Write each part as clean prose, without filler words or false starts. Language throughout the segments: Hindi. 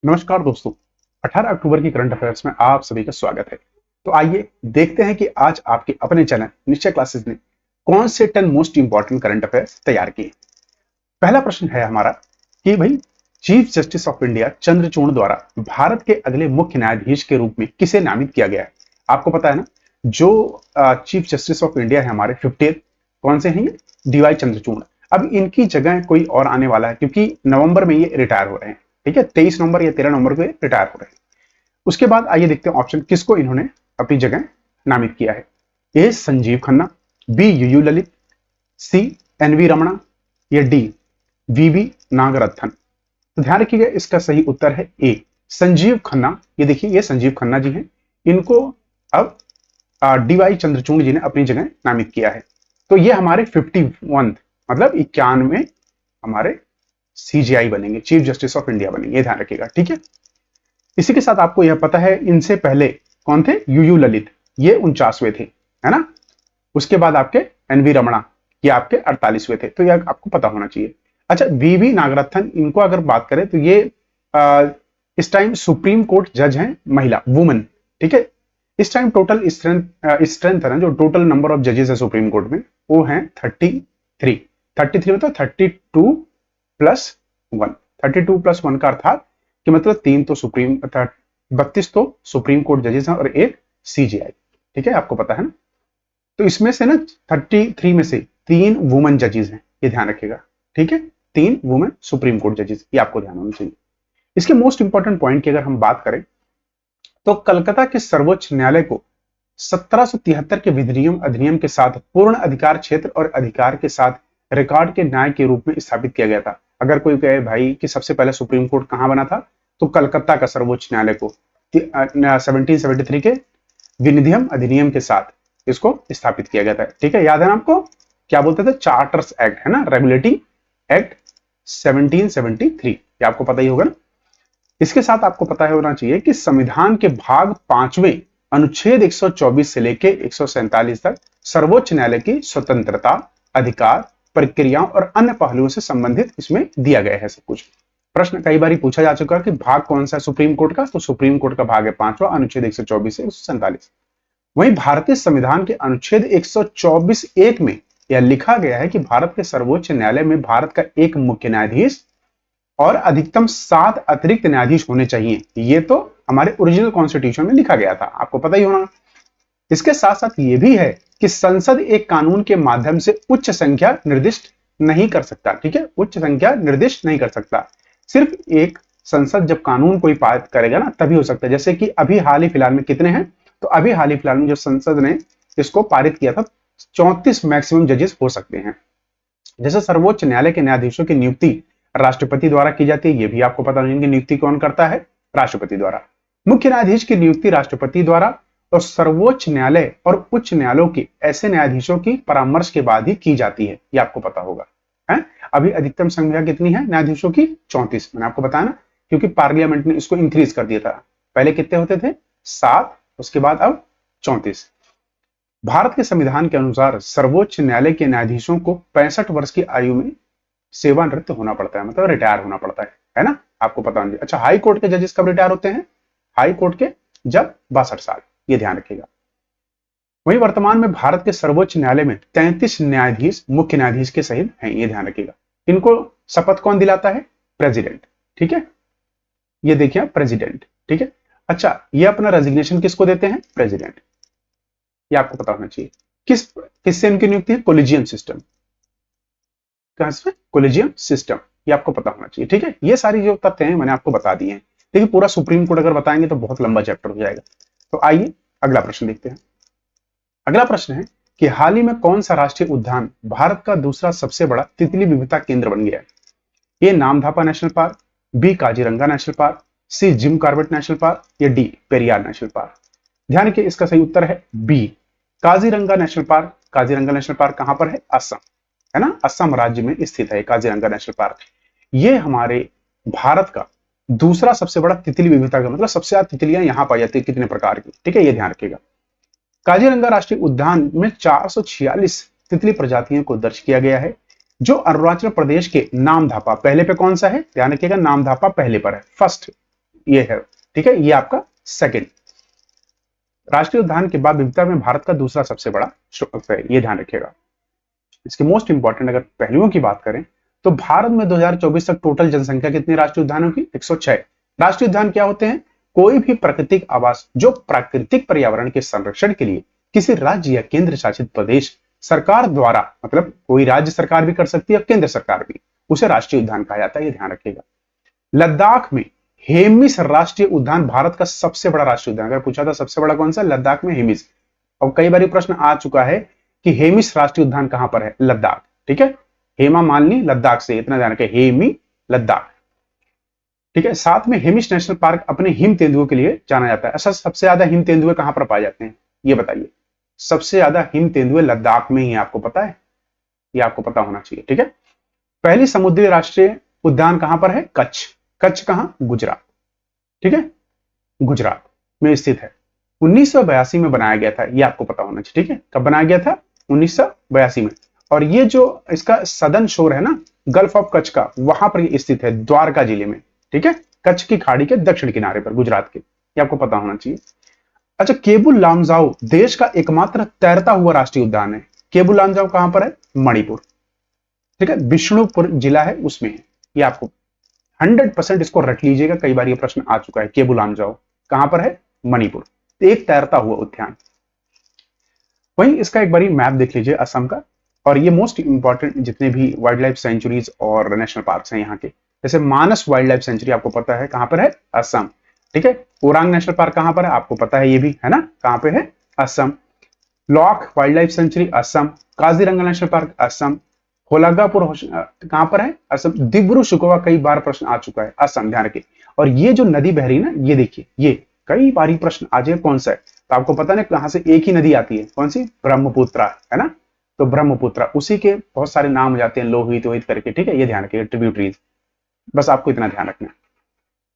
नमस्कार दोस्तों। 18 अक्टूबर की करंट अफेयर्स में आप सभी का स्वागत है। तो आइए देखते हैं कि आज आपके अपने चैनल निश्चय क्लासेस ने कौन से 10 मोस्ट इंपॉर्टेंट करंट अफेयर्स तैयार किए। पहला प्रश्न है हमारा कि भाई chief justice of India Chandrachud द्वारा भारत के अगले मुख्य न्यायाधीश के रूप में किसे नामित किया गया है। आपको पता है ना, जो चीफ जस्टिस ऑफ इंडिया है हमारे 50 कौन से हैं, ये डीवाई चंद्रचूड़। अब इनकी जगह कोई और आने वाला है क्योंकि नवंबर में ये रिटायर हो रहे हैं। ठीक है, 23 नवंबर या 13 नवंबर को रिटायर हो रहे हैं। उसके बाद आइए देखते हैं ऑप्शन किसको इन्होंने अपनी जगह नामित किया है। A Sanjiv Khanna, B U Lalit, C NV Ramana या डी वीवी नागरत्न। तो ध्यान रखिएगा, इसका सही उत्तर है ए संजीव खन्ना। ये देखिए, ये संजीव खन्ना जी हैं, इनको अब डीवाई चंद्रचूड़ जी ने अपनी जगह नामित किया है। तो ये हमारे 51 मतलब 91 हमारे सीजीआई बनेंगे, चीफ जस्टिस ऑफ इंडिया बनेंगे, ये ध्यान रखिएगा। ठीक है, इसी के साथ आपको यह पता है इनसे पहले कौन थे, यू ललित, ये 49वें थे, है ना। उसके बाद आपके एनवी रमणा, ये आपके 48वें थे, तो यह आपको पता होना चाहिए। अच्छा, वीवी नागरत्न, इनको अगर बात करें तो ये इस टाइम सुप्रीम कोर्ट जज हैं, महिला, वुमन। ठीक है, इस टाइम टोटल स्ट्रेंथ है ना, जो टोटल नंबर ऑफ जजेस है सुप्रीम कोर्ट में, वो है 33 मतलब 32 प्लस 1। 32 प्लस 1 का अर्थात कि मतलब 3 तो सुप्रीम, 32 तो सुप्रीम कोर्ट जजेस हैं और एक सीजीआई। ठीक है, आपको पता है ना। तो इसमें से ना 33 में से 3 वुमेन जजेस हैं, ये ध्यान रखिएगा। ठीक है, 3 वुमेन सुप्रीम कोर्ट जजेस, ये आपको ध्यान होना चाहिए। इसके मोस्ट इंपॉर्टेंट पॉइंट की अगर हम बात करें तो कलकत्ता के सर्वोच्च न्यायालय को 1773 के विधिनियम अधिनियम के साथ पूर्ण अधिकार क्षेत्र और अधिकार के साथ रिकॉर्ड के न्याय के रूप में स्थापित किया गया था। अगर कोई कहे भाई कि सबसे पहले सुप्रीम कोर्ट कहां बना था, तो कलकत्ता का सर्वोच्च न्यायालय को 1773 के विधिनियम अधिनियम के साथ इसको स्थापित किया गया था। ठीक है, याद है ना आपको, क्या बोलते थे, चार्टर्स एक्ट, है ना, रेगुलेटिंग एक्ट 1773, ये आपको पता ही होगा ना। इसके साथ आपको पता होना चाहिए कि संविधान के भाग 5वें अनुच्छेद 124 से लेकर 147 तक सर्वोच्च न्यायालय की स्वतंत्रता, अधिकार, प्रक्रियाओं और अन्य पहलुओं से संबंधित इसमें दिया गया है सब कुछ। प्रश्न कई बार पूछा जा चुका है कि भाग कौन सा है सुप्रीम कोर्ट का, तो सुप्रीम कोर्ट का भाग है 5वां, अनुच्छेद 124 से 147। वहीं भारतीय संविधान के अनुच्छेद 124(1) में यह लिखा गया है कि भारत के सर्वोच्च न्यायालय में भारत का एक मुख्य न्यायाधीश और अधिकतम 7 अतिरिक्त न्यायाधीश होने चाहिए। ये तो हमारे ओरिजिनल कॉन्स्टिट्यूशन में लिखा गया था, आपको पता ही होना। इसके साथ साथ ये भी है कि संसद एक कानून के माध्यम से उच्च संख्या निर्दिष्ट नहीं कर सकता। ठीक है, उच्च संख्या निर्दिष्ट नहीं कर सकता, सिर्फ एक संसद जब कानून कोई पारित करेगा ना तभी हो सकता है। जैसे कि अभी हाल ही फिलहाल में कितने हैं, तो अभी हाल ही फिलहाल में जो संसद ने इसको पारित किया था, 34 मैक्सिमम जजेस हो सकते हैं। जैसे सर्वोच्च न्यायालय के न्यायाधीशों की नियुक्ति राष्ट्रपति द्वारा की जाती है, ये भी आपको पता नहीं, इनकी नियुक्ति कौन करता है, राष्ट्रपति द्वारा। मुख्य न्यायाधीश की नियुक्ति राष्ट्रपति द्वारा और सर्वोच्च न्यायालय और उच्च न्यायालयों के ऐसे न्यायाधीशों की परामर्श के बाद ही की जाती है, ये आपको पता होगा। है, अभी अधिकतम संख्या कितनी है न्यायाधीशों की, 34। मैंने आपको बताया ना, क्योंकि पार्लियामेंट ने इसको इंक्रीज कर दिया था। पहले कितने होते थे, 7, उसके बाद अब 34। भारत के संविधान के अनुसार सर्वोच्च न्यायालय के न्यायाधीशों को 65 वर्ष की आयु में सेवानिवृत्त होना पड़ता है, मतलब रिटायर होना पड़ता है ना, आपको पता नहीं। अच्छा, हाई कोर्ट के जजेस कब रिटायर होते हैं, हाई कोर्ट के जब 62 साल, ये ध्यान रखिएगा। वहीं वर्तमान में भारत के सर्वोच्च न्यायालय में 33 न्यायाधीश मुख्य न्यायाधीश के सहित हैं, ये ध्यान रखिएगा। इनको शपथ कौन दिलाता है, प्रेसिडेंट। ठीक है, ये देखिए प्रेसिडेंट। ठीक है, अच्छा, ये अपना रेजिग्नेशन किसको देते हैं, प्रेसिडेंट, ये आपको पता होना चाहिए। किससे इनकी नियुक्ति है, कोलिजियम सिस्टम, कोलिजियम सिस्टम, ये आपको पता होना चाहिए। ठीक है, ये सारी जो तथ्य हैं मैंने आपको बता दिए हैं। देखिए, पूरा सुप्रीम कोर्ट अगर बताएंगे तो बहुत लंबा चैप्टर हो जाएगा। तो आइए अगला प्रश्न देखते हैं। अगला प्रश्न है कि हाल ही में कौन सा राष्ट्रीय उद्यान भारत का दूसरा सबसे बड़ा तितली विविधता केंद्र बन गया है। A Namdapha national park, B Kaziranga national park, C Jim Corbett national park या डी पेरियार नेशनल पार्क। ध्यान रखिए, इसका सही उत्तर है B Kaziranga national park. Kaziranga national park कहां पर है, असम, है ना, असम राज्य में स्थित है काजीरंगा नेशनल पार्क। ये हमारे भारत का दूसरा सबसे बड़ा तितली विविधता का, मतलब सबसे ज्यादा तितलियां यहां पाई जाती है, कितने प्रकार की। ठीक है, ये ध्यान रखिएगा। काजीरंगा राष्ट्रीय उद्यान में 446 तितली प्रजातियों को दर्ज किया गया है, जो अरुणाचल प्रदेश के नामधापा, पहले पे कौन सा है, ध्यान रखिएगा, नामधापा पहले पर है, फर्स्ट ये है, ठीक है, ये आपका सेकंड। राष्ट्रीय उद्यान के बाद विविधता में भारत का दूसरा सबसे बड़ा है, ये ध्यान रखिएगा। इसके मोस्ट इंपॉर्टेंट अगर पहलुओं की बात करें तो भारत में 2024 तक टोटल जनसंख्या कितनी राष्ट्रीय उद्यानों की? 106। राष्ट्रीय उद्यान क्या होते हैं? कोई भी प्राकृतिक आवास जो प्राकृतिक पर्यावरण के संरक्षण के लिए किसी राज्य या केंद्र शासित प्रदेश सरकार द्वारा, मतलब कोई राज्य सरकार भी कर सकती है और केंद्र सरकार भी, उसे राष्ट्रीय उद्यान कहा जाता है, ये ध्यान रखिएगा। लद्दाख में हेमिस राष्ट्रीय उद्यान भारत का सबसे बड़ा राष्ट्रीय उद्यान। अगर पूछा था सबसे बड़ा कौन सा, लद्दाख में हेमिस। और कई बार प्रश्न आ चुका है कि हेमिस राष्ट्रीय उद्यान कहां पर है? लद्दाख, ठीक है, हेमा मालिनी लद्दाख से, इतना ध्यान रखें, हेमी लद्दाख, ठीक है। साथ में हेमिस नेशनल पार्क अपने हिम तेंदुओं के लिए जाना जाता है। अच्छा, सबसे ज्यादा हिम तेंदुए कहां पर पाए जाते हैं, ये बताइए। सबसे ज्यादा हिम तेंदुए लद्दाख में ही, आपको पता है, ये आपको पता होना चाहिए, ठीक है। पहली समुद्री राष्ट्रीय उद्यान कहां पर है? कच्छ। कच्छ कहां? गुजरात, ठीक है, गुजरात में स्थित है। 1982 में बनाया गया था, ये आपको पता होना चाहिए, ठीक है। कब बनाया गया था? 1982 में। और ये जो इसका सदर्न शोर है ना, गल्फ ऑफ कच्छ का, वहां पर ये स्थित है, द्वारका जिले में, ठीक है, कच्छ की खाड़ी के दक्षिण किनारे पर, गुजरात के, ये आपको पता होना चाहिए। अच्छा, केबुल लामजाओ देश का एकमात्र तैरता हुआ राष्ट्रीय उद्यान है। केबुल लामजाओ कहां पर है? मणिपुर, ठीक है, विष्णुपुर जिला है, उसमें है। ये आपको 100% इसको रट लीजिएगा, कई बार ये प्रश्न आ चुका है। केबुल लामजाओ कहां पर है? मणिपुर। एक तैरता हुआ उद्यान। वहीं इसका एक बारी मैप देख लीजिए असम का, और ये मोस्ट इंपॉर्टेंट जितने भी वाइल्ड लाइफ सेंचुरीज और नेशनल पार्क्स हैं यहाँ के, जैसे मानस वाइल्ड लाइफ सेंचुरी आपको पता है कहां पर है? असम, ठीक है। ओरांग नेशनल पार्क कहां पर है? आपको पता है ये भी, है ना, कहां पे है? Assam. Laokhowa wildlife sanctuary Assam. Kaziranga national park Assam. Hollongapar कहां पर है? असम। दिब्रू सुखोवा कई बार प्रश्न आ चुका है, असम, ध्यान रखिए। और ये जो नदी बह रही है ना, ये देखिए, ये कई बारी प्रश्न आ जाए कौन सा है, तो आपको पता ना कहां से एक ही नदी आती है, कौन सी? ब्रह्मपुत्र, है ना। तो ब्रह्मपुत्र, उसी के बहुत सारे नाम हो जाते हैं, लोहित वोहित करके, ठीक है, ये ध्यान रखिए, ट्रिब्यूटरीज, बस आपको इतना ध्यान रखना है।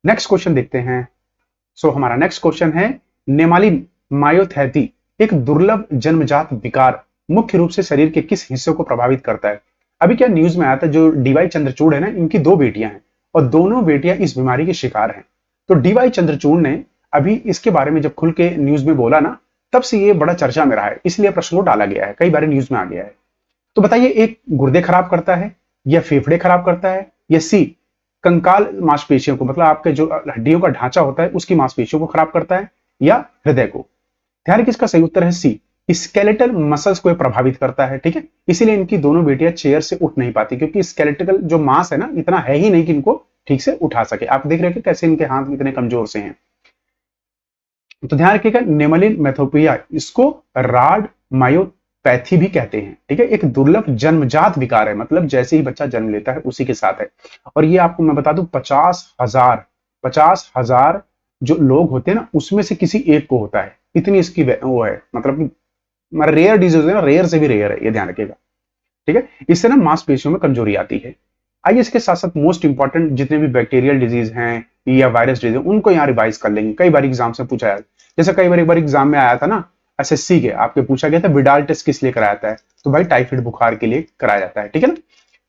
नेक्स्ट क्वेश्चन देखते हैं। सो हमारा नेक्स्ट क्वेश्चन है, नेमालिन मायोथैटी एक दुर्लभ जन्मजात विकार मुख्य रूप से शरीर के किस हिस्से को प्रभावित करता है? अभी क्या न्यूज में आया था, जो डीवाई चंद्रचूड़ है ना, इनकी दो बेटियां हैं और दोनों बेटियां इस बीमारी के शिकार हैं। तो डीवाई चंद्रचूड़ ने अभी इसके बारे में जब खुल के न्यूज में बोला ना, तब से ये बड़ा चर्चा में रहा है, इसलिए प्रश्न को डाला गया है, कई बार न्यूज में आ गया है। तो बताइए, एक गुर्दे खराब करता है, या फेफड़े खराब करता है, या सी कंकाल मांसपेशियों को, मतलब आपके जो हड्डियों का ढांचा होता है उसकी मांसपेशियों को खराब करता है, या हृदय को? ध्यान रखिए, इसका सही उत्तर है सी, स्केलेटल मसल्स को प्रभावित करता है, ठीक है। इसीलिए इनकी दोनों बेटियां चेयर से उठ नहीं पाती, क्योंकि स्केलेटल जो मांस है ना, इतना है ही नहीं कि इनको ठीक से उठा सके। आप देख रहे हैं कैसे इनके हाथ इतने कमजोर से हैं। तो ध्यान रखिएगा, नेमलिन मैथोपिया, इसको राड मायोपैथी भी कहते हैं, ठीक है। एक दुर्लभ जन्मजात विकार है, मतलब जैसे ही बच्चा जन्म लेता है उसी के साथ है। और ये आपको मैं बता दूं, 50,000 जो लोग होते हैं ना, उसमें से किसी एक को होता है, इतनी इसकी वो है, मतलब रेयर डिजीज है ना, रेयर से भी रेयर है, ये ध्यान रखिएगा, ठीक है। इससे ना मांसपेशियों में कमजोरी आती है। आइए इसके साथ साथ मोस्ट इंपॉर्टेंट जितने भी बैक्टीरियल डिजीज हैं या वायरस डिजीज, उनको यहाँ रिवाइज कर लेंगे। कई बार एग्जाम से पूछा जाता है, जैसे कई बार एक बार एग्जाम में आया था ना, एसएससी के, आपके पूछा गया था विडाल टेस्ट किस लिए कराया जाता है, तो भाई टाइफाइड बुखार के लिए कराया जाता है, ठीक है ना।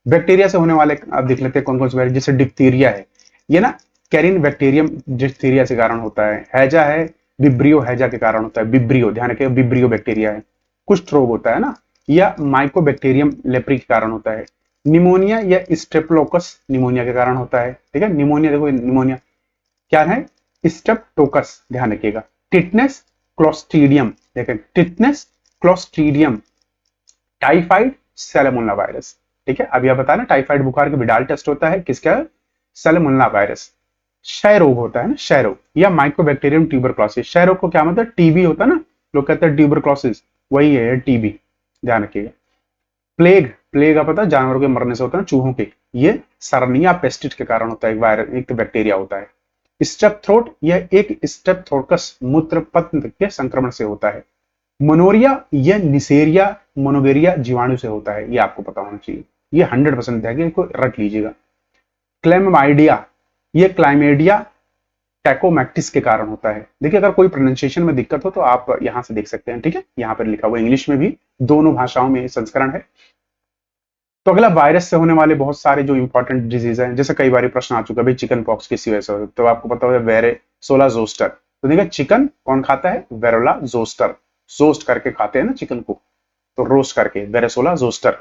बैक्टीरिया से होने वाले आप देख लेते हैं कौन कौन से वायरस, जैसे डिप्थीरिया है, ये ना कैरिन बैक्टीरियम डिप्थीरिया के कारण होता है। हैजा है, विब्रियो हैजा के कारण होता है, विब्रियो, ध्यान रखिए, विब्रियो बैक्टीरिया है। कुष्ठ रोग होता है ना, या माइकोबैक्टीरियम लेप्री के कारण होता है। निमोनिया या स्टेप्लोकस निमोनिया के कारण होता है, ठीक है। निमोनिया, देखो निमोनिया क्या है? स्टेप्टोकस, ध्यान रखिएगा। टिटनेस, क्लोस्ट्रीडियम, देखें, tetanus, clostridium. Typhoid, salmonella virus, ठीक है। अभी आप बताया ना, टाइफाइड बुखार का विडाल टेस्ट होता है, किसका? Salmonella virus. क्षय रोग होता है ना, क्षय रोग, या माइकोबैक्टीरियम ट्यूबरक्लोसिस। क्षय रोग को क्या मतलब? टीबी होता है ना, लोग कहते हैं ट्यूबरक्लोसिस, वही है टीबी, ध्यान रखिएगा। प्लेग, प्लेग आप पता है जानवरों के मरने से होता है, चूहों के, ये सरनिया पेस्टिस के कारण होता है, एक वायरस, एक बैक्टीरिया होता है। स्टेप थ्रोट, यह एक स्टेप्थोकस मूत्र पत्र के संक्रमण से होता है। मोनोरिया या निसेरिया मोनोवेरिया जीवाणु से होता है, ये आपको पता होना चाहिए, ये 100% है, इसको रट लीजिएगा। क्लेमाइडिया, ये क्लाइमेडिया टैकोमैक्टिस के कारण होता है। देखिए, अगर कोई प्रोनाउंसिएशन में दिक्कत हो तो आप यहां से देख सकते हैं, ठीक है, यहां पर लिखा हुआ इंग्लिश में भी, दोनों भाषाओं में संस्करण है। तो अगला वायरस से होने वाले बहुत सारे जो इंपॉर्टेंट डिजीज हैं, जैसे कई बार प्रश्न आ चुका है भाई चिकन पॉक्स किसी वजह से होता है, तो आपको पता होगा वेरेसोला जोस्टर। तो देखिए चिकन कौन खाता है, वेरोला जोस्टर, जोस्ट करके खाते हैं ना चिकन को, तो रोस्ट करके, वेरेसोला जोस्टर।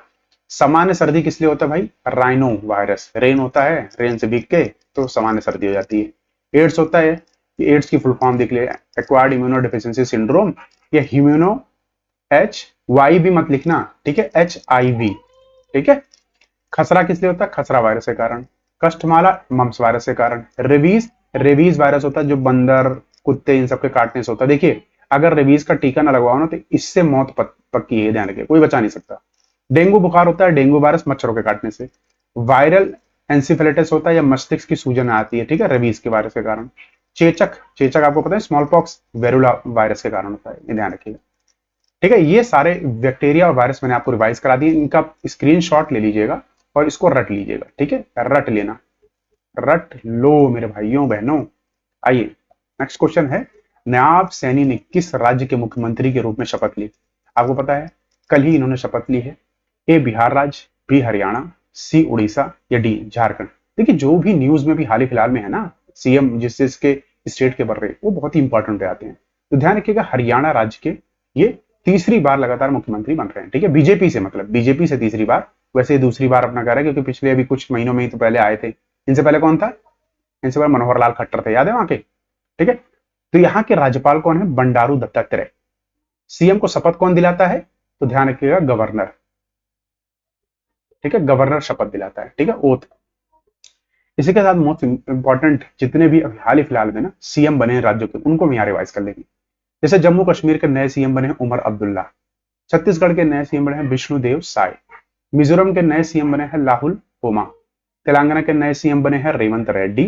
सामान्य सर्दी किस लिए होता है भाई, राइनो वायरस, रेन होता है, रेन से भीग के तो सामान्य सर्दी हो जाती है। एड्स होता है, एड्स की फुल फॉर्म देख लिया, एक्वायर्ड इम्यूनो डिफिशियंसी सिंड्रोम, या ह्यूमनो, एच वाई भी मत लिखना, ठीक है, HIV, ठीक है। खसरा किस लिए होता है, खसरा वायरस के कारण। कष्टमाला मम्स वायरस के कारण। रेबीज, रेबीज वायरस होता है जो बंदर कुत्ते इन सबके काटने से होता है। देखिए अगर रेबीज का टीका ना लगवाओ ना तो इससे मौत पक्की है, ध्यान रखिए, कोई बचा नहीं सकता। डेंगू बुखार होता है, डेंगू वायरस मच्छरों के काटने से। वायरल एंसिफेलिटिस होता है या मस्तिष्क की सूजन आती है, ठीक है, रेबीज के वायरस के कारण। चेचक, चेचक आपको पता है स्मॉल पॉक्स वेरुला वायरस के कारण होता है, ये ध्यान रखिएगा, ठीक है। ये सारे बैक्टीरिया और वायरस मैंने आपको रिवाइज करा दिए, इनका स्क्रीनशॉट ले लीजिएगा और इसको रट लीजिएगा, ठीक है, रट लेना, रट लो मेरे भाइयों बहनों। आइए नेक्स्ट क्वेश्चन है, नायाब सैनी ने किस राज्य के मुख्यमंत्री के रूप में शपथ ली। आपको पता है कल ही इन्होंने शपथ ली है। ए बिहार राज्य, बी हरियाणा, सी उड़ीसा, या डी झारखंड। देखिए जो भी न्यूज में भी हाल ही फिलहाल में है ना, सीएम जिस जिसके स्टेट के बढ़ रहे वो बहुत ही इंपॉर्टेंट पे आते हैं, तो ध्यान रखिएगा हरियाणा राज्य के ये तीसरी बार लगातार मुख्यमंत्री बन रहे हैं, ठीक है, बीजेपी से, मतलब बीजेपी से तीसरी बार। वैसे ये दूसरी बार अपना कर रहा है क्योंकि पिछले अभी कुछ महीनों में ही तो पहले आए थे। इनसे पहले कौन था, इनसे पहले मनोहर लाल खट्टर थे, याद है वहां के, ठीक है। तो यहाँ के राज्यपाल कौन है, बंडारू दत्तात्रेय। सीएम को शपथ कौन दिलाता है, तो ध्यान रखिएगा गवर्नर, ठीक है, गवर्नर शपथ दिलाता है, ठीक है, ओथ। इसी के साथ मोस्ट इंपॉर्टेंट जितने भी अभी हाल ही फिलहाल में ना सीएम बने हैं राज्यों के, उनको हम यहाँ रिवाइज कर लेंगे। जैसे जम्मू कश्मीर के नए सीएम बने हैं उमर अब्दुल्ला, छत्तीसगढ़ के नए सीएम बने हैं विष्णुदेव साय, मिजोरम के नए सीएम बने हैं राहुल पोमा, तेलंगाना के नए सीएम बने हैं रेवंत रेड्डी,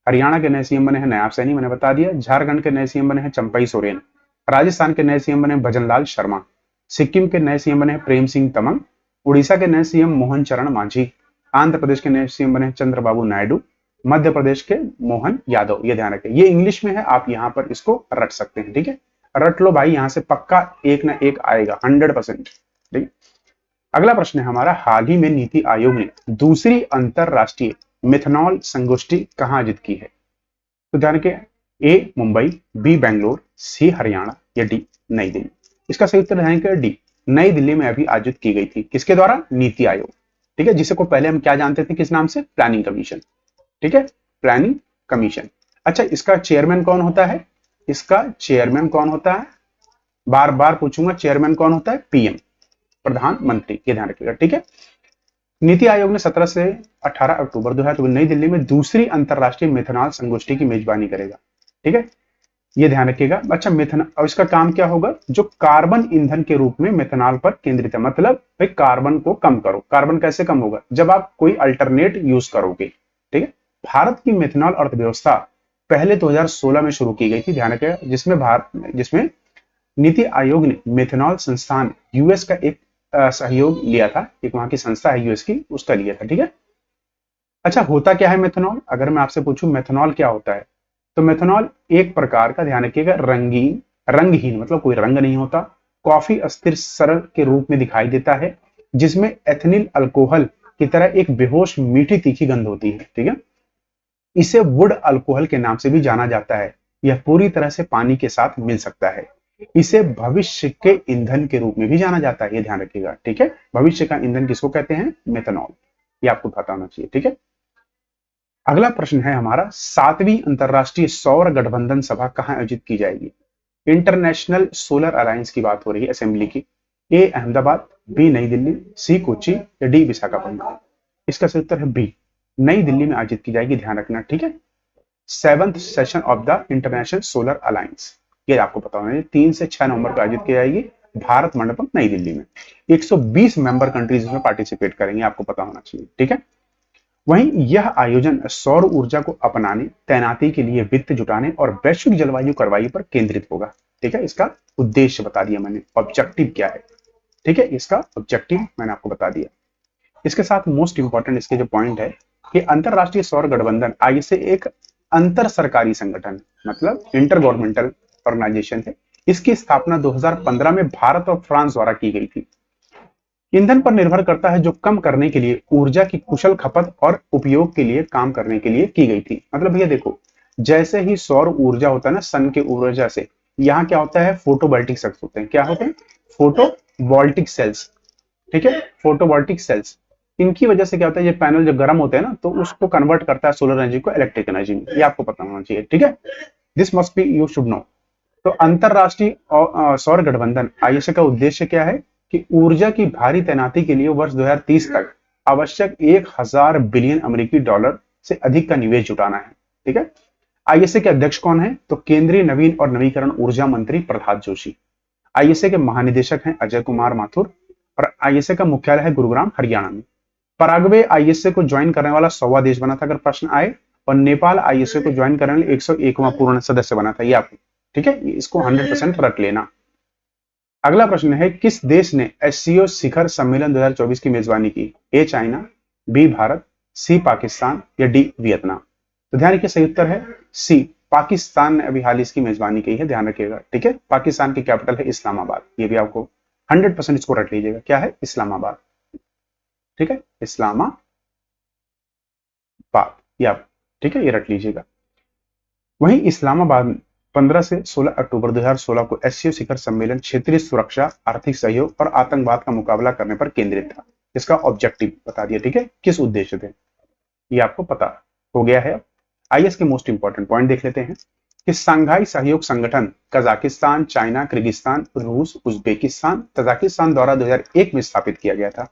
हरियाणा के नए सीएम बने हैं नायाब सैनी, मैंने बता दिया, झारखंड के नए सीएम बने हैं चंपई सोरेन, राजस्थान के नए सीएम बने हैं भजनलाल शर्मा, सिक्किम के नए सीएम बने हैं प्रेम सिंह तमंग, उड़ीसा के नए सीएम मोहन चरण मांझी, आंध्र प्रदेश के नए सीएम बने हैं चंद्रबाबू नायडू, मध्य प्रदेश के मोहन यादव। ये ध्यान रखें, ये इंग्लिश में है, आप यहां पर इसको रट सकते हैं, ठीक है, रट लो भाई, यहां से पक्का एक ना एक आएगा 100%, ठीक है। अगला प्रश्न है हमारा, हाल ही में नीति आयोग ने दूसरी अंतरराष्ट्रीय मिथनॉल संगोष्ठी कहां आयोजित की है। तो ध्यान के, ए मुंबई, बी बेंगलोर, सी हरियाणा, या डी नई दिल्ली। इसका सही उत्तर ध्यान के डी, नई दिल्ली में अभी आयोजित की गई थी, किसके द्वारा, नीति आयोग, ठीक है, जिसे को पहले हम क्या जानते थे, किस नाम से, प्लानिंग कमीशन, ठीक है, प्लानिंग कमीशन। अच्छा इसका चेयरमैन कौन होता है, इसका चेयरमैन कौन होता है, बार बार पूछूंगा, चेयरमैन कौन होता है, पीएम, प्रधानमंत्री, ये ध्यान रखिएगा, ठीक है। नीति आयोग ने 17 से 18 अक्टूबर 2024 नई दिल्ली में दूसरी अंतरराष्ट्रीय मेथनॉल संगोष्ठी की मेजबानी करेगा, ठीक है, ये ध्यान रखिएगा। अच्छा मेथनॉल, और इसका काम क्या होगा, जो कार्बन ईंधन के रूप में मेथनॉल पर केंद्रित है, मतलब भाई कार्बन को कम करो। कार्बन कैसे कम होगा, जब आप कोई अल्टरनेट यूज करोगे, ठीक है। भारत की मेथनॉल अर्थव्यवस्था पहले 2016 में शुरू की गई थी, ध्यान रखिएगा, जिसमें नीति आयोग ने मेथनॉल संस्थान यूएस का एक सहयोग लिया था, एक वहां की संस्था है यूएस की, उसका लिया था, ठीक है। अच्छा होता क्या है मेथनॉल, अगर मैं आपसे पूछूं मेथनॉल क्या होता है, तो मेथनॉल एक प्रकार का, ध्यान रखिएगा, रंगीन, रंगहीन मतलब कोई रंग नहीं होता, कॉफी अस्थिर सरल के रूप में दिखाई देता है, जिसमें एथिनिल अल्कोहल की तरह एक बेहोश मीठी तीखी गंध होती है, ठीक है। इसे वुड अल्कोहल के नाम से भी जाना जाता है, यह पूरी तरह से पानी के साथ मिल सकता है। इसे भविष्य के ईंधन के रूप में भी जाना जाता है, ये ध्यान रखिएगा, ठीक है। भविष्य का ईंधन किसको कहते हैं, मेथनॉल, ये आपको पता होना चाहिए, ठीक है। अगला प्रश्न है हमारा, 7वीं अंतरराष्ट्रीय सौर गठबंधन सभा कहां आयोजित की जाएगी। इंटरनेशनल सोलर अलायंस की बात हो रही है, असेंबली की। ए अहमदाबाद, बी नई दिल्ली, सी कोची, या डी विशाखापट्टनम। इसका सही उत्तर है बी, नई दिल्ली में आयोजित की जाएगी, ध्यान रखना, ठीक है। 7th session of the international solar alliance, ये आपको पता होना चाहिए, 3 से 6 नवंबर को आयोजित की जाएगी, भारत मंडपम नई दिल्ली में। 120 मेंबर कंट्रीज इसमें पार्टिसिपेट करेंगे, आपको पता होना चाहिए, ठीक है। वहीं यह आयोजन सौर ऊर्जा को अपनाने, तैनाती के लिए वित्त जुटाने और वैश्विक जलवायु कार्रवाई पर केंद्रित होगा, ठीक है। इसका उद्देश्य बता दिया मैंने, ऑब्जेक्टिव क्या है, ठीक है, इसका ऑब्जेक्टिव मैंने आपको बता दिया। इसके साथ मोस्ट इंपॉर्टेंट इसके जो पॉइंट है कि अंतरराष्ट्रीय सौर गठबंधन आईएसए एक अंतर सरकारी संगठन, मतलब इंटर गवर्नमेंटल ऑर्गेनाइजेशन है। इसकी स्थापना 2015 में भारत और फ्रांस द्वारा की गई थी। ईंधन पर निर्भर करता है जो कम करने के लिए ऊर्जा की कुशल खपत और उपयोग के लिए काम करने के लिए की गई थी। मतलब भैया देखो, जैसे ही सौर ऊर्जा होता है ना सन के ऊर्जा से, यहाँ क्या होता है, फोटोवोल्टिक सेल्स होते हैं। क्या होते हैं? Photovoltaic sales. ठीक है, फोटोवोल्टिक सेल्स। इनकी वजह से क्या होता है, ये पैनल जब गर्म होते हैं ना तो उसको कन्वर्ट करता है सोलर एनर्जी को इलेक्ट्रिक एनर्जी में। ये आपको पता होना चाहिए। ठीक है, this must be you should know. तो अंतरराष्ट्रीय सौर गठबंधन आईएसए का उद्देश्य क्या है कि ऊर्जा की भारी तैनाती के लिए वर्ष 2030 तक आवश्यक 1000 बिलियन अमेरिकी डॉलर से अधिक का निवेश जुटाना है। ठीक है, आईएसए के अध्यक्ष कौन है? तो केंद्रीय नवीन और नवीकरण ऊर्जा मंत्री प्रहलाद जोशी। आईएसए के महानिदेशक हैं अजय कुमार माथुर और आईएसए का मुख्यालय है गुरुग्राम, हरियाणा में। पराग्वे आईएसए को ज्वाइन करने वाला 100वां देश बना था अगर प्रश्न आए, और नेपाल आईएसए को ज्वाइन करने वाले 101वां पूर्ण सदस्य बना था। ये आपको ठीक है, इसको 100% रट लेना। अगला प्रश्न है, किस देश ने एससीओ शिखर सम्मेलन 2024 की मेजबानी की? ए चाइना, बी भारत, सी पाकिस्तान या डी वियतनाम? तो ध्यान रखिए, सही उत्तर है सी, पाकिस्तान ने अभी हाल ही इसकी मेजबानी की है, ध्यान रखिएगा। ठीक है, पाकिस्तान की कैपिटल है इस्लामाबाद। ये भी आपको 100% इसको रट लीजिएगा, क्या है? इस्लामाबाद। ठीक है, इस्लामाबाद, ये आप ठीक है, ये रट लीजिएगा। वहीं इस्लामाबाद में 15 से 16 अक्टूबर 2016 को एससीओ शिखर सम्मेलन क्षेत्रीय सुरक्षा, आर्थिक सहयोग और आतंकवाद का मुकाबला करने पर केंद्रित था। इसका ऑब्जेक्टिव बता दिया। ठीक है, किस उद्देश्य थे, ये आपको पता हो गया है। आईएस के मोस्ट इंपॉर्टेंट पॉइंट देख लेते हैं कि शंघाई सहयोग संगठन कजाकिस्तान, चाइना, किर्गिस्तान, रूस, उज्बेकिस्तान, तजाकिस्तान द्वारा 2001 में स्थापित किया गया था।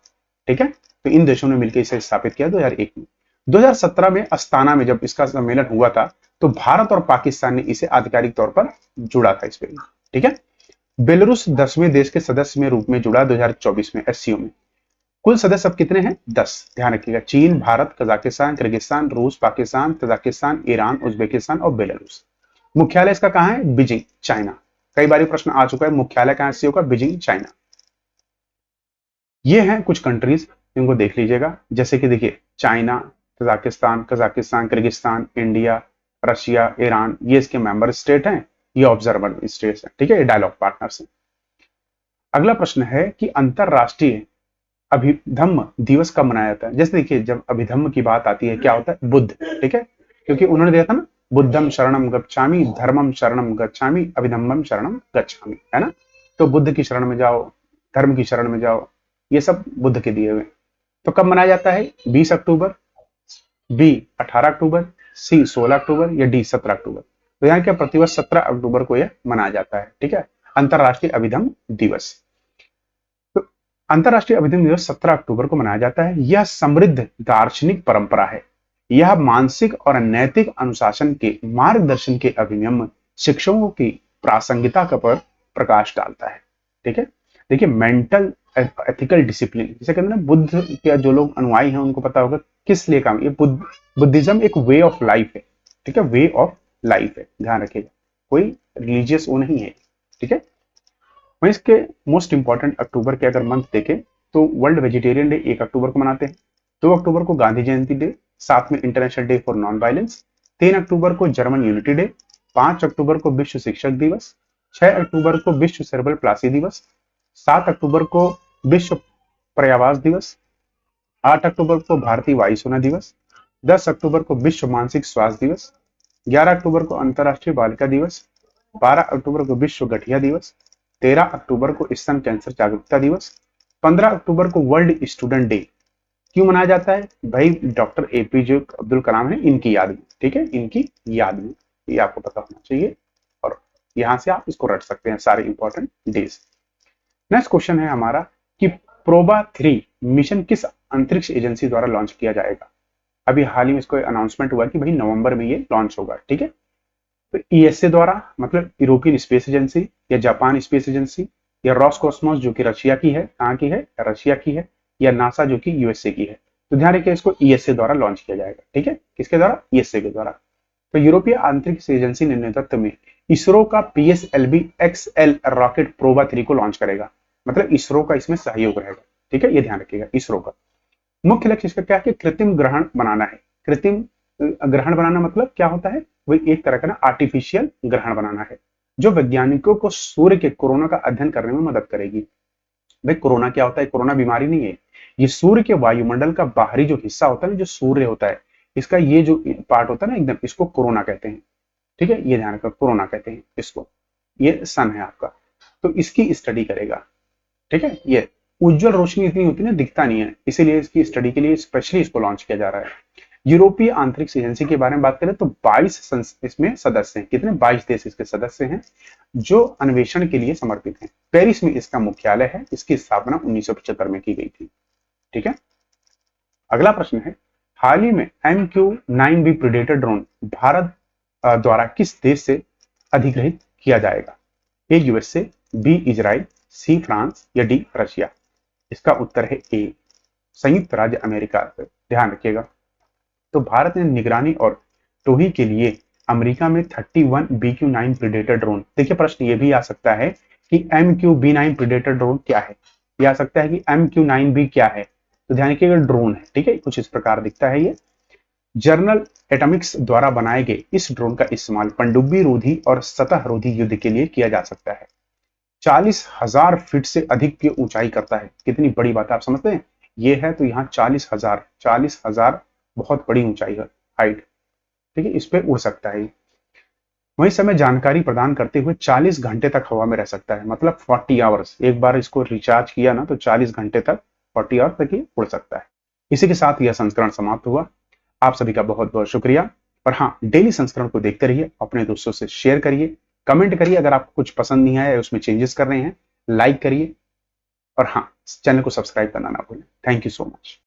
ठीक है, तो इन देशों ने मिलकर इसे स्थापित किया 2001 में। 2017 में अस्ताना में जब इसका सम्मेलन हुआ था तो भारत और पाकिस्तान ने इसे आधिकारिक तौर पर जुड़ा था इस पे। ठीक है, बेलारूस 10वें देश के सदस्य में रूप में जुड़ा 2024 में एससीओ में। कुल सदस्य अब कितने हैं? 10। ध्यान रखिएगा, चीन, भारत, कजाकिस्तान, किर्गिस्तान, रूस, पाकिस्तान, तजाकिस्तान, ईरान, उज्बेकिस्तान और बेलारूस। मुख्यालय इसका कहां है? Beijing, China. कई बार प्रश्न आ चुका है, मुख्यालय कहां एससीओ का? Beijing, China. ये हैं कुछ कंट्रीज, इनको देख लीजिएगा। जैसे कि देखिए, China, Tajikistan, Kazakhstan, Kyrgyzstan, India, Russia, Iran, ये इसके मेंबर स्टेट हैं, ये ऑब्जर्वर स्टेट्स हैं। ठीक है, ये डायलॉग पार्टनर्स हैं। अगला प्रश्न है कि अंतरराष्ट्रीय अभिधम्म दिवस कब मनाया जाता है? जैसे देखिए, जब अभिधम्म की बात आती है, क्या होता है? बुद्ध। ठीक है, क्योंकि उन्होंने दिया था ना, बुद्धम शरणम गच्छामि, धर्मम शरणम गच्छामि, अभिधम्मम शरणम गच्छामि, है ना? तो बुद्ध की शरण में जाओ, धर्म की शरण में जाओ, ये सब बुद्ध के दिए हुए। तो कब मनाया जाता है? 20 अक्टूबर, बी 18 अक्टूबर, सी 16 अक्टूबर या डी 17 अक्टूबर? तो यहाँ क्या, प्रतिवर्ष 17 अक्टूबर को यह मनाया जाता है। ठीक है, अंतरराष्ट्रीय अभिधम्म दिवस। तो अंतरराष्ट्रीय अभिधम्म दिवस 17 अक्टूबर को मनाया जाता है। यह समृद्ध दार्शनिक परंपरा है। यह मानसिक और नैतिक अनुशासन के मार्गदर्शन के अभिनव शिक्षकों की प्रासंगिकता पर प्रकाश डालता है। ठीक है, देखिए, मेंटल एथिकल डिसिप्लिन जिसे कहते हैं ना, बुद्ध के जो लोग अनुयायी हैं उनको पता होगा किस लिए काम, ये बुद्धिज्म एक वे ऑफ लाइफ है। ठीक है, वे ऑफ लाइफ है, ध्यान रखिएगा, कोई रिलीजियस वो नहीं है। ठीक है, वहीं इसके मोस्ट इंपॉर्टेंट अक्टूबर के अगर मंथ देखें तो वर्ल्ड वेजिटेरियन डे 1 अक्टूबर को मनाते हैं, 2 अक्टूबर को गांधी जयंती डे, साथ में international day for non violence, 3 अक्टूबर को जर्मन यूनिटी डे, 5 अक्टूबर को विश्व शिक्षक दिवस, 6 अक्टूबर को विश्व सेरेब्रल प्लासी दिवस, 7 अक्टूबर को विश्व पर्यावरण दिवस, 8 अक्टूबर को भारतीय वायुसेना दिवस, 10 अक्टूबर को विश्व मानसिक स्वास्थ्य दिवस, 11 अक्टूबर को अंतर्राष्ट्रीय बालिका दिवस, 12 अक्टूबर को विश्व गठिया दिवस, 13 अक्टूबर को स्तन कैंसर जागरूकता दिवस, 15 अक्टूबर को वर्ल्ड स्टूडेंट डे। क्यों मनाया जाता है भाई? डॉक्टर एपीजे अब्दुल कलाम है, इनकी याद में। ठीक है, इनकी याद में, ये आपको पता होना चाहिए और यहां से आप इसको रट सकते हैं सारे इंपॉर्टेंट डेज। नेक्स्ट क्वेश्चन है हमारा कि प्रोबा 3 मिशन किस अंतरिक्ष एजेंसी द्वारा लॉन्च किया जाएगा? अभी हाल ही में इसको अनाउंसमेंट हुआ कि भाई नवंबर में ये लॉन्च होगा। ठीक है, तो ईएसए द्वारा, मतलब यूरोपियन स्पेस एजेंसी या जापान स्पेस एजेंसी या रॉसकॉस्मोस जो कि रशिया की है, कहाँ की है? रशिया की है, या नासा जो कि यूएसए की है। तो ध्यान रखिए, इसको ईएसए द्वारा लॉन्च किया जाएगा। ठीक है, किसके द्वारा? ईएसए के द्वारा। तो यूरोपीय अंतरिक्ष एजेंसी ने नेतृत्व में इसरो का पीएसएलवी एक्सएल रॉकेट प्रोबा 3 को लॉन्च करेगा। मतलब इसरो का इसमें सहयोग रहेगा। ठीक है, ये ध्यान रखिएगा, इसरो का मुख्य लक्ष्य इसका क्या है कि कृत्रिम ग्रहण बनाना है। कृत्रिम ग्रहण बनाना मतलब क्या होता है? वही एक तरह का ना आर्टिफिशियल ग्रहण बनाना है, जो वैज्ञानिकों को सूर्य के कोरोना का अध्ययन करने में मदद करेगी। भाई कोरोना क्या होता है? कोरोना बीमारी नहीं है, ये सूर्य के वायुमंडल का बाहरी जो हिस्सा होता है ना, जो सूर्य होता है, इसका ये जो पार्ट होता है ना एकदम, इसको कोरोना कहते हैं। ठीक है, ये ध्यान रखो, कोरोना कहते हैं इसको। ये सन है आपका, तो इसकी स्टडी करेगा। ठीक है, ये उज्जवल रोशनी इतनी होती है ना, दिखता नहीं है, इसीलिए इसकी स्टडी के लिए स्पेशली इसको लॉन्च किया जा रहा है। यूरोपीय अंतरिक्ष एजेंसी के बारे में बात करें तो 22 इसमें सदस्य हैं। कितने? 22 देश इसके सदस्य हैं जो अन्वेषण के लिए समर्पित हैं। पेरिस में इसका मुख्यालय है। इसकी स्थापना 1975 में की गई थी। ठीक है, अगला प्रश्न है, हाल ही में MQ-9B प्रेडेटर ड्रोन भारत द्वारा किस देश से अधिग्रहित किया जाएगा? A USA, B Israel, C France या डी रशिया? इसका उत्तर है ए, संयुक्त राज्य अमेरिका। ध्यान रखिएगा। तो भारत ने निगरानी और टोही के लिए अमेरिका में 31 BQ-9 प्रेडेटर ड्रोन। देखिए, प्रश्न ये भी आ सकता है कि MQ-B9 प्रेडेटर ड्रोन क्या है, ये आ सकता है कि MQ-9B क्या है। तो ध्यान रखिएगा, ड्रोन है। ठीक है, कुछ इस प्रकार दिखता है ये। जनरल एटॉमिक्स द्वारा बनाए गए इस ड्रोन का इस्तेमाल पनडुब्बी रोधी और सतह रोधी युद्ध के लिए किया जा सकता है। 40,000 फीट से अधिक की ऊंचाई करता है। कितनी बड़ी बात है, आप समझते हैं? ये है तो यहाँ 40,000 बहुत बड़ी ऊंचाई है, हाइट। ठीक है, इस पे उड़ सकता है। वही समय जानकारी प्रदान करते हुए 40 घंटे तक हवा में रह सकता है, मतलब 40 आवर्स। एक बार इसको रिचार्ज किया ना तो 40 घंटे तक, 40 आवर तक ही उड़ सकता है। इसी के साथ यह संस्करण समाप्त हुआ। आप सभी का बहुत बहुत शुक्रिया। और हाँ, डेली संस्करण को देखते रहिए, अपने दोस्तों से शेयर करिए, कमेंट करिए अगर आपको कुछ पसंद नहीं आया या उसमें चेंजेस कर रहे हैं, लाइक करिए, और हाँ, चैनल को सब्सक्राइब करना ना भूलें। Thank you so much.